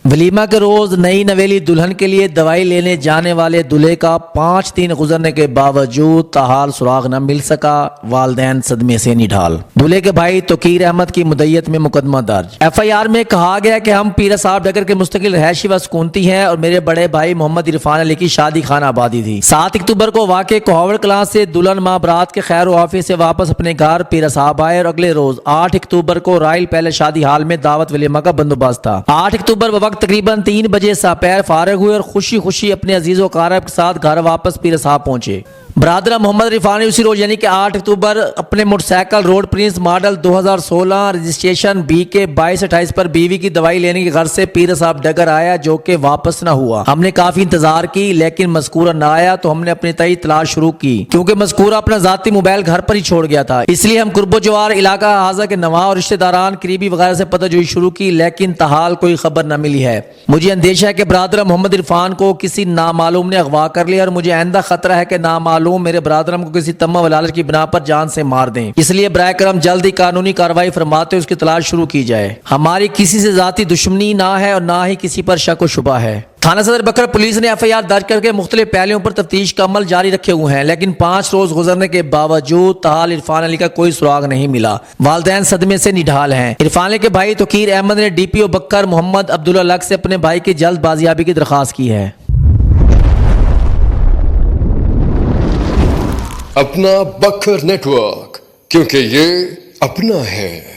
वलीमा के रोज नई नवेली दुल्हन के लिए दवाई लेने जाने वाले दूल्हे का 5 दिन गुजरने के बावजूद ताहाल सुराग न मिल सका। वालदैन सदमे से निढाल। दूल्हे के भाई तोकीर अहमद की मुद्दत में मुकदमा दर्ज। FIR में कहा गया कि हम पीरा साहब नगर के मुस्तकिल रहायशी व सुकूनती हैं और मेरे बड़े भाई मोहम्मद इरफान अली की शादी खाना आबादी थी। 7 अक्टूबर को वाक़े कोहावड़ कलां से दुल्हन माँ बरात के खैर ऑफिस से वापस अपने घर पीरा साहब आए और अगले रोज 8 अक्टूबर को रॉयल पैलेस शादी हाल में दावत वलीमा का बंदोबस्त था। 8 अक्टूबर वक्त तकरीबन 3 बजे सपैर फारिग हुए और खुशी खुशी अपने अजीजों कारब के साथ घर वापस पीर साहब पहुंचे। बरादर मोहम्मद इरफान उसी रोज यानी कि 8 अक्टूबर अपने motorcycle road Prince model 2016 registration BK 2228 पर बीवी की दवाई लेने के घर से पीर साहब डगर आया, जो कि वापस न हुआ। हमने काफी इंतजार की लेकिन मज़कूरा न आया तो हमने अपनी तई तलाश शुरू की। क्योंकि मज़कूरा अपना जाती मोबाइल घर पर ही छोड़ गया था, इसलिए हम कुर्बो जवार इलाका हाजा के नवा और रिश्तेदारान करीबी वगैरह से पताजोई शुरू की, लेकिन ताहाल कोई खबर न मिली है। मुझे अंदेशा है कि बरादर मोहम्मद इरफान को किसी नामालूम ने अगवा कर लिया और मुझे आइंदा खतरा है कि नामालूम मेरे बरादरम को किसी तम्मा व लालच की बिना पर जान से मार दें। इसलिए बराए करम जल्द ही कानूनी कार्रवाई फरमाते उसकी तलाश शुरू की जाए। हमारी किसी से जाती दुश्मनी ना है और ना ही किसी पर शक व शुबा है। थाना सदर बकर पुलिस ने FIR दर्ज करके मुख्तलिफ पहलुओं पर तफ्तीश का अमल जारी रखे हुए हैं, लेकिन 5 रोज गुजरने के बावजूद ताहाल इरफान अली का कोई सुराग नहीं मिला। वालदैन सदमे से निढाल हैं। इरफान अली के भाई तोकीर अहमद ने DPO बकर मोहम्मद अब्दुल्ला लक से अपने भाई की जल्द बाजियाबी की दरख्वास्त की है। अपना बकर नेटवर्क, क्योंकि ये अपना है।